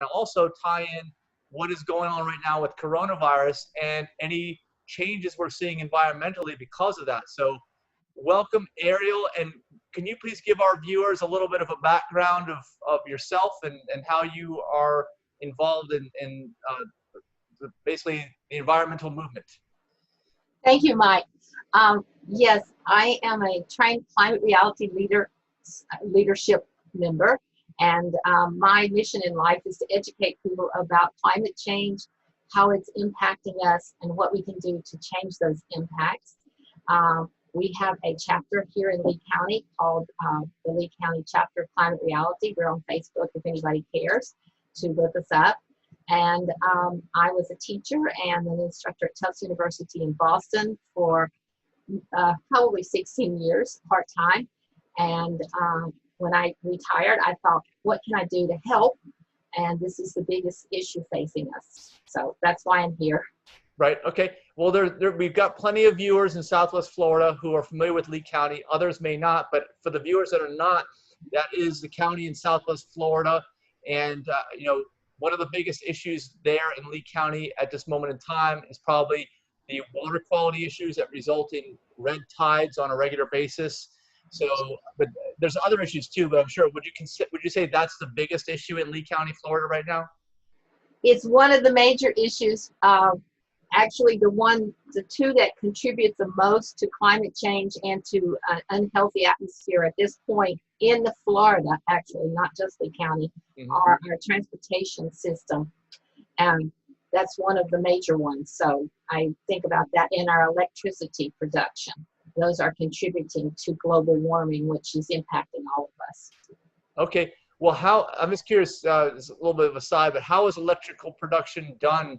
and also tie in what is going on right now with coronavirus and any changes we're seeing environmentally because of that. So welcome, Ariel, and can you please give our viewers a little bit of a background of yourself and how you are involved in basically the environmental movement? Thank you, Mike. Yes, I am a trained climate reality leadership member, and my mission in life is to educate people about climate change, how it's impacting us, and what we can do to change those impacts. We have a chapter here in Lee County called the Lee County Chapter of Climate Reality. We're on Facebook if anybody cares to look us up. And I was a teacher and an instructor at Tufts University in Boston for probably 16 years, part-time. And when I retired, I thought, what can I do to help? And this is the biggest issue facing us. So that's why I'm here. Right. Okay. Well, we've got plenty of viewers in Southwest Florida who are familiar with Lee County. Others may not, but for the viewers that are not, that is the county in Southwest Florida. And, one of the biggest issues there in Lee County at this moment in time is probably the water quality issues that result in red tides on a regular basis. So, but there's other issues too, but I'm sure, would you say that's the biggest issue in Lee County, Florida right now? It's one of the major issues. Actually, the two that contribute the most to climate change and to an unhealthy atmosphere at this point in the Florida, actually, not just Lee County, are our transportation system. And that's one of the major ones. So I think about that in our electricity production. Those are contributing to global warming, which is impacting all of us. Okay. Well, I'm just curious, it's a little bit of a side, but how is electrical production done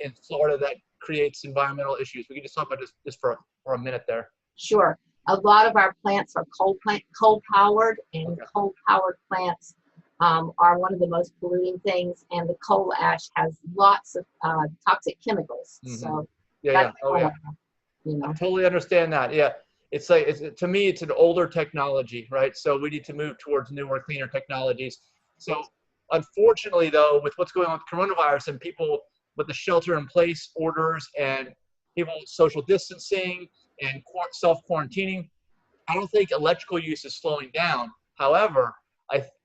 in Florida that creates environmental issues? We can just talk about this just for a minute there. Sure. A lot of our plants are coal-powered, and coal-powered plants are one of the most polluting things, and the coal ash has lots of toxic chemicals. So I totally understand that. Yeah, it's like to me, it's an older technology, right? So we need to move towards newer, cleaner technologies. So unfortunately, though, with what's going on with coronavirus and people with the shelter-in-place orders and people social distancing and self-quarantining, I don't think electrical use is slowing down. However,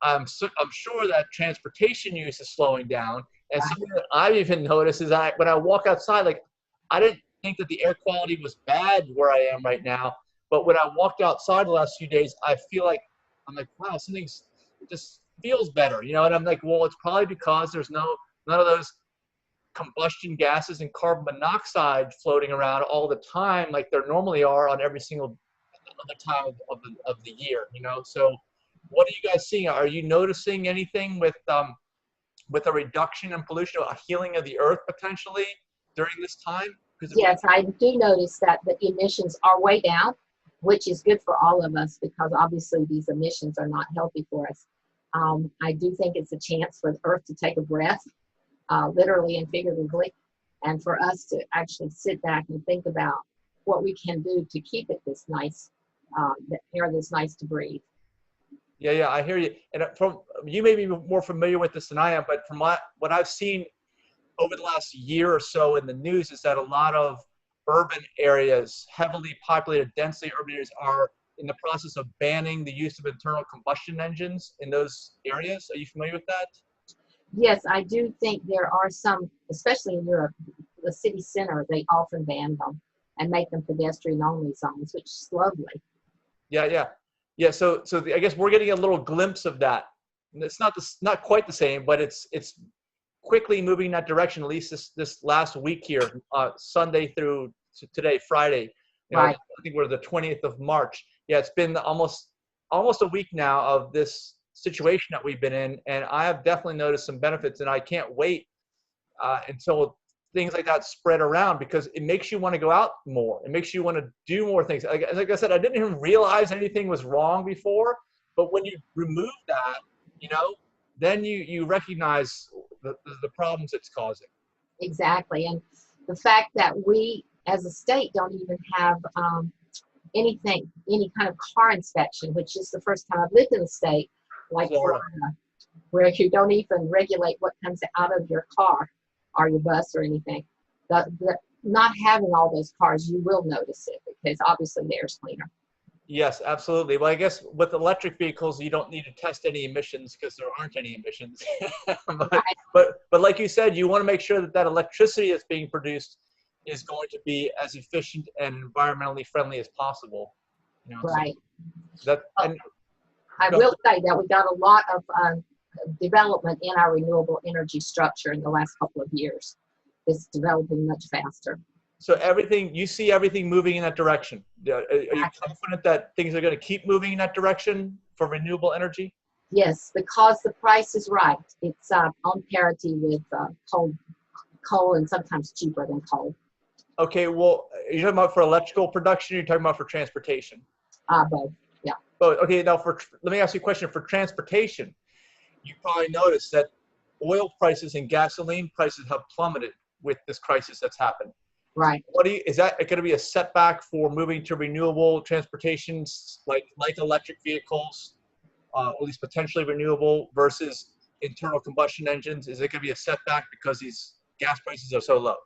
I'm sure that transportation use is slowing down. And something that I've even noticed is that when I walk outside, like, I didn't think that the air quality was bad where I am right now, but when I walked outside the last few days, I'm like, wow, it just feels better, and I'm like, well, it's probably because there's none of those combustion gases and carbon monoxide floating around all the time like there normally are on every single other time of the year, So what are you guys seeing? Are you noticing anything with a reduction in pollution, a healing of the earth potentially during this time? Yes, I do notice that the emissions are way down, which is good for all of us because obviously these emissions are not healthy for us. I do think it's a chance for the earth to take a breath, literally and figuratively, and for us to actually sit back and think about what we can do to keep it this nice, the air that's nice to breathe. Yeah, I hear you. And you may be more familiar with this than I am, but from what I've seen over the last year or so in the news is that a lot of urban areas, heavily populated, densely urban areas, are in the process of banning the use of internal combustion engines in those areas. Are you familiar with that? Yes, I do think there are some, especially in Europe, the city center, they often ban them and make them pedestrian-only zones, which is lovely. Yeah. So I guess we're getting a little glimpse of that. And it's not quite the same, but it's quickly moving in that direction. At least this last week here, Sunday through today, Friday. Right. I think we're the 20th of March. Yeah, it's been almost a week now of this situation that we've been in, and I have definitely noticed some benefits, and I can't wait until things like that spread around because it makes you want to go out more. It makes you want to do more things. Like I said, I didn't even realize anything was wrong before, but when you remove that, then you recognize the problems it's causing. Exactly, and the fact that we as a state don't even have any kind of car inspection, which is the first time I've lived in the state like Florida. where you don't even regulate what comes out of your car or your bus or anything. Not having all those cars, you will notice it because obviously the air's cleaner. Yes, absolutely. Well, I guess with electric vehicles, you don't need to test any emissions because there aren't any emissions. Right. but like you said, you want to make sure that that electricity that's being produced is going to be as efficient and environmentally friendly as possible. You know, Right. so that and I will say that we got a lot of development in our renewable energy structure in the last couple of years. It's developing much faster. so everything you see everything moving in that direction. Are you confident that things are going to keep moving in that direction for renewable energy? Yes, because the price is right. It's on parity with coal, and sometimes cheaper than coal. Okay, well, you're talking about for electrical production, or you're talking about for transportation? Both. Yeah. But okay, now let me ask you a question. For transportation, you probably noticed that oil prices and gasoline prices have plummeted with this crisis that's happened. Right. Is that going to be a setback for moving to renewable transportations like electric vehicles, at least potentially renewable versus internal combustion engines? Is it going to be a setback because these gas prices are so low?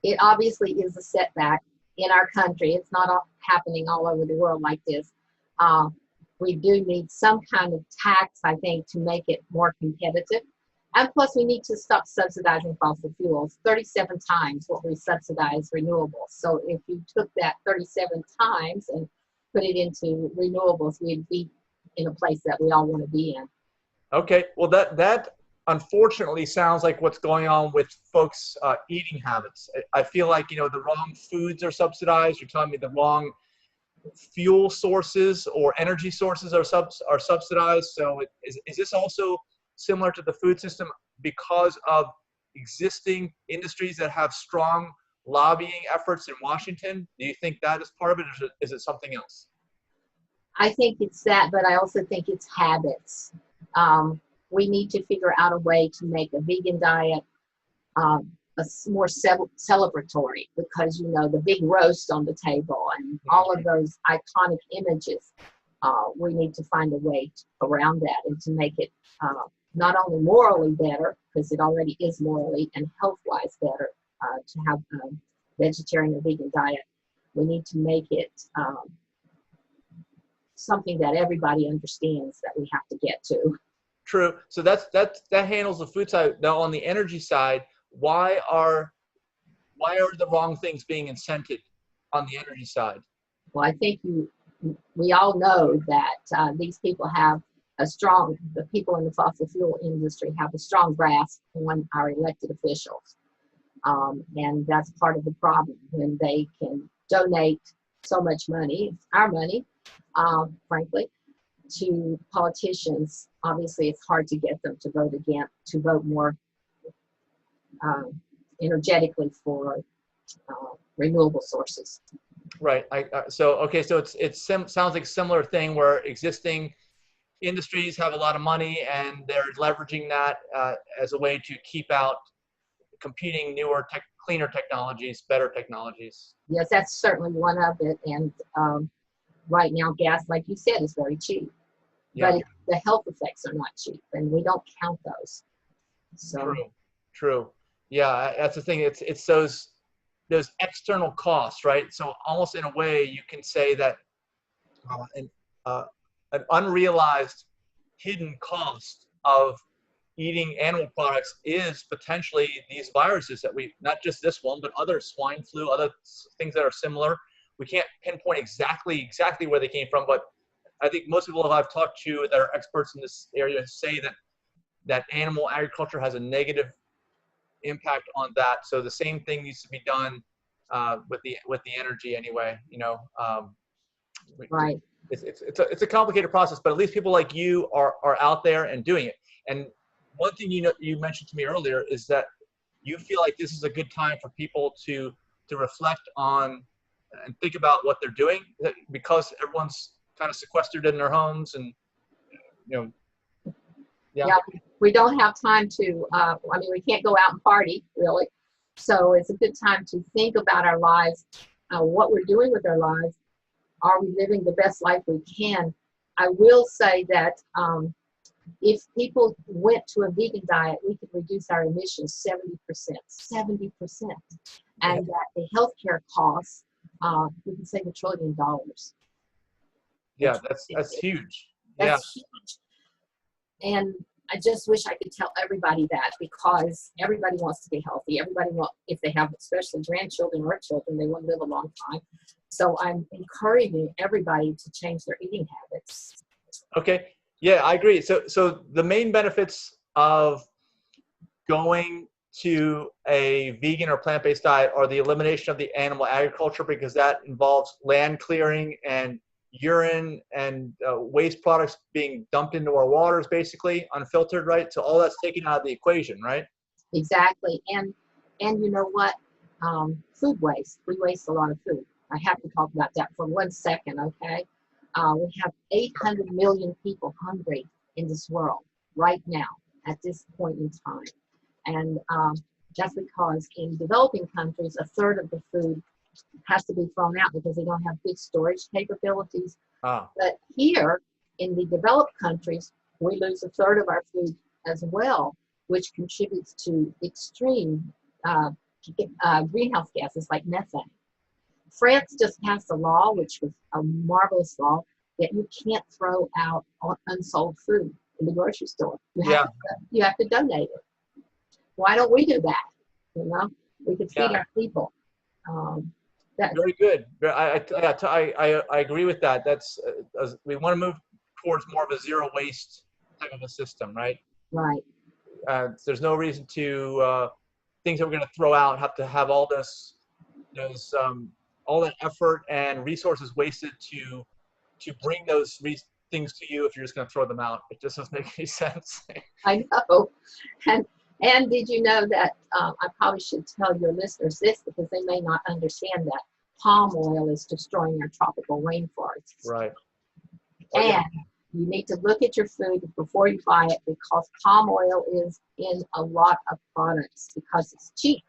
It obviously is a setback in our country. It's not happening all over the world like this. We do need some kind of tax, I think, to make it more competitive. And plus, we need to stop subsidizing fossil fuels 37 times what we subsidize renewables. So if you took that 37 times and put it into renewables, we'd be in a place that we all want to be in. Okay, well, that unfortunately sounds like what's going on with folks' eating habits. I feel like, the wrong foods are subsidized. You're telling me the wrong fuel sources or energy sources are subsidized. So is this also similar to the food system because of existing industries that have strong lobbying efforts in Washington? Do you think that is part of it, or is it something else? I think it's that, but I also think it's habits. We need to figure out a way to make a vegan diet more celebratory, because the big roast on the table and all of those iconic images, we need to find a way around that and to make it not only morally better, because it already is morally and health-wise better to have a vegetarian or vegan diet. We need to make it something that everybody understands that we have to get to. True. So that handles the food side. Now on the energy side, why are the wrong things being incented on the energy side? Well, I think we all know that these people have the people in the fossil fuel industry have a strong grasp on our elected officials. And that's part of the problem when they can donate so much money, our money, frankly, to politicians. Obviously, it's hard to get them to vote more energetically for renewable sources. Right. So it sounds like a similar thing where existing industries have a lot of money and they're leveraging that as a way to keep out competing newer cleaner technologies, better technologies. Yes, that's certainly one of it. And right now, gas, like you said, is very cheap. Yeah. But the health effects are not cheap, and we don't count those. So. True. Yeah, that's the thing. It's those external costs, right? So almost in a way, you can say that an unrealized hidden cost of eating animal products is potentially these viruses that not just this one, but other swine flu, other things that are similar. We can't pinpoint exactly where they came from, but I think most people I've talked to that are experts in this area say that animal agriculture has a negative impact on that. So the same thing needs to be done with the energy anyway. Right. It's a complicated process, but at least people like you are out there and doing it. And one thing you mentioned to me earlier is that you feel like this is a good time for people to reflect on and think about what they're doing, because everyone's kind of sequestered in their homes and yeah, we don't have time to we can't go out and party really, so it's a good time to think about our lives, what we're doing with our lives. Are we living the best life we can? I will say that If people went to a vegan diet, we could reduce our emissions 70%, 70%. And that the healthcare costs, we can save $1 trillion. Yeah, that's huge. Yeah. That's huge. And I just wish I could tell everybody that, because everybody wants to be healthy. Everybody wants, if they have especially grandchildren or children, they want to live a long time. So I'm encouraging everybody to change their eating habits. Okay. Yeah, I agree. So the main benefits of going to a vegan or plant-based diet are the elimination of the animal agriculture, because that involves land clearing and urine and waste products being dumped into our waters, basically unfiltered, right? So all that's taken out of the equation, right? Exactly. And you know what? Food waste. We waste a lot of food. I have to talk about that for 1 second, okay? We have 800 million people hungry in this world right now at this point in time. And that's because in developing countries, 1/3 of the food has to be thrown out because they don't have good storage capabilities. But here in the developed countries, we lose 1/3 of our food as well, which contributes to extreme greenhouse gases like methane. France just passed a law, which was a marvelous law, that you can't throw out unsold food in the grocery store. You have to donate it. Why don't we do that? You know, we could feed our people. Very good. I agree with that. That's we want to move towards more of a zero waste type of a system, right? Right. There's no reason to things that we're going to throw out have to have all all that effort and resources wasted to bring those things to you if you're just going to throw them out. It just doesn't make any sense. I know. And did you know that I probably should tell your listeners this, because they may not understand that palm oil is destroying our tropical rainforests. Right. And you need to look at your food before you buy it, because palm oil is in a lot of products because it's cheap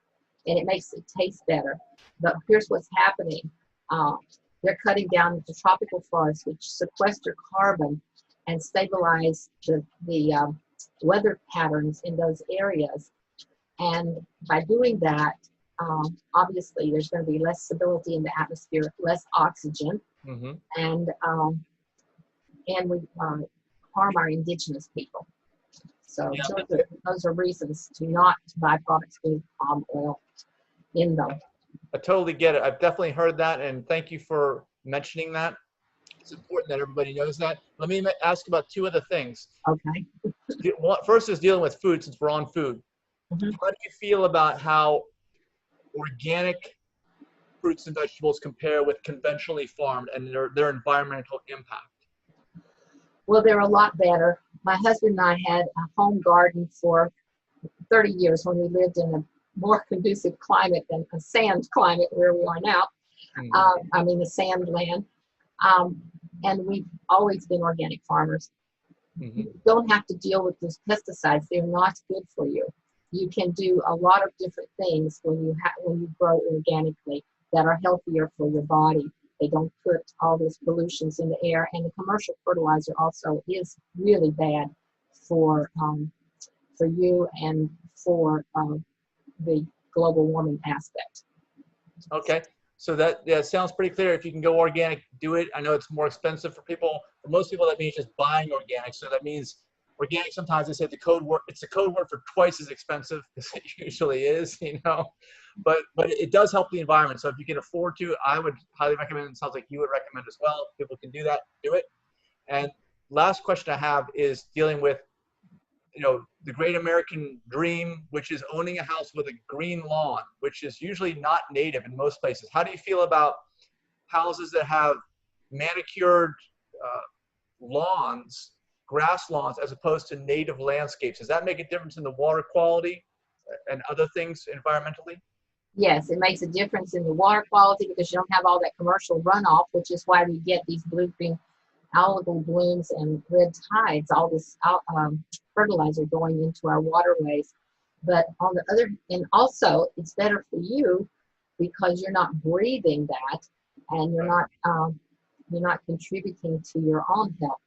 and it makes it taste better. But here's what's happening. They're cutting down the tropical forests, which sequester carbon and stabilize the weather patterns in those areas. And by doing that, obviously there's going to be less stability in the atmosphere, less oxygen, and we harm our indigenous people. So those are reasons to not buy products with palm oil in them. I totally get it. I've definitely heard that, and thank you for mentioning that. It's important that everybody knows that. Let me ask about 2 other things. Okay. First is dealing with food, since we're on food. How do you feel about how organic fruits and vegetables compare with conventionally farmed and their environmental impact? Well, they're a lot better. My husband and I had a home garden for 30 years when we lived in a more conducive climate than a sand climate where we are now. I mean, the sand land. And we've always been organic farmers. You don't have to deal with those pesticides. They're not good for you. You can do a lot of different things when you grow organically that are healthier for your body. They don't put all those pollutions in the air, and the commercial fertilizer also is really bad for you and for the global warming aspect. Okay. So that sounds pretty clear. If you can go organic, do it. I know it's more expensive for people. For most people, that means just buying organic. So that means organic, sometimes they say it's the code word for twice as expensive, as it usually is, but it does help the environment. So if you can afford to, I would highly recommend. It sounds like you would recommend as well. If people can do that, do it. And last question I have is dealing with, the great American dream, which is owning a house with a green lawn, which is usually not native in most places. How do you feel about houses that have manicured lawns, grass lawns, as opposed to native landscapes? Does that make a difference in the water quality and other things environmentally? Yes, it makes a difference in the water quality because you don't have all that commercial runoff, which is why we get these blue-green algal blooms and red tides, all this fertilizer going into our waterways. But on the other, and also it's better for you because you're not breathing that, and you're not contributing to your own health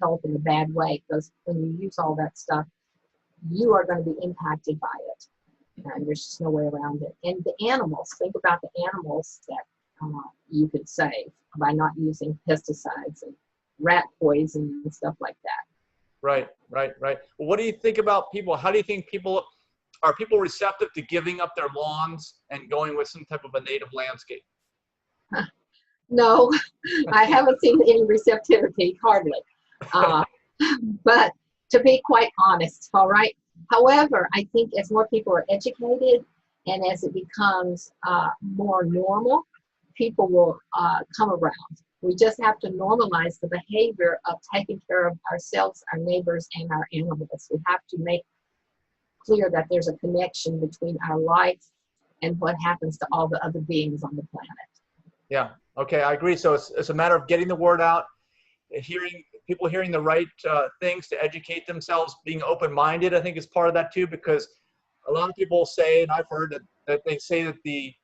health in a bad way, because when you use all that stuff, you are going to be impacted by it. And there's just no way around it. And the animals, think about the animals that you could save by not using pesticides and rat poison and stuff like that. Right. Well, what do you think about people? How do you think are people receptive to giving up their lawns and going with some type of a native landscape? No, I haven't seen any receptivity, hardly. But to be quite honest, all right. However, I think as more people are educated and as it becomes more normal, people will come around. We just have to normalize the behavior of taking care of ourselves, our neighbors, and our animals. We have to make clear that there's a connection between our life and what happens to all the other beings on the planet. Yeah. Okay, I agree. So it's a matter of getting the word out, people hearing the right things to educate themselves, being open-minded, I think is part of that too, because a lot of people say, and I've heard that they say that the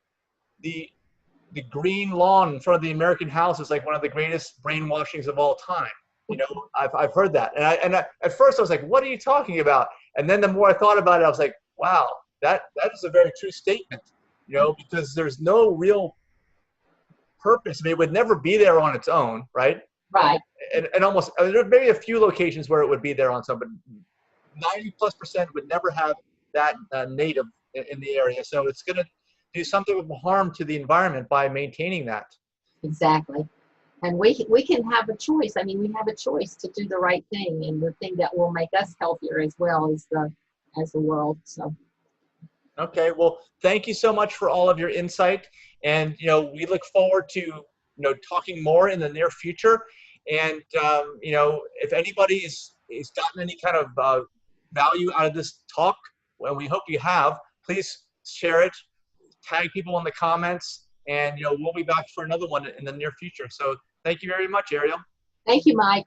green lawn in front of the American house is like one of the greatest brainwashings of all time. You know, I've heard that. And at first I was like, what are you talking about? And then the more I thought about it, I was like, wow, that is a very true statement, you know, because there's no real purpose. I mean, it would never be there on its own, right? Right. And almost, there may be a few locations where it would be there on some, but 90+% would never have that native in the area. So it's going to do something of harm to the environment by maintaining that. Exactly. And we can have a choice. I mean, we have a choice to do the right thing, and the thing that will make us healthier as well as the world. So. Okay. Well, thank you so much for all of your insight. And, you know, we look forward to, you know, talking more in the near future. And, you know, if anybody is gotten any kind of value out of this talk, well, we hope you have, please share it, tag people in the comments, and, you know, we'll be back for another one in the near future. So thank you very much, Ariel. Thank you, Mike.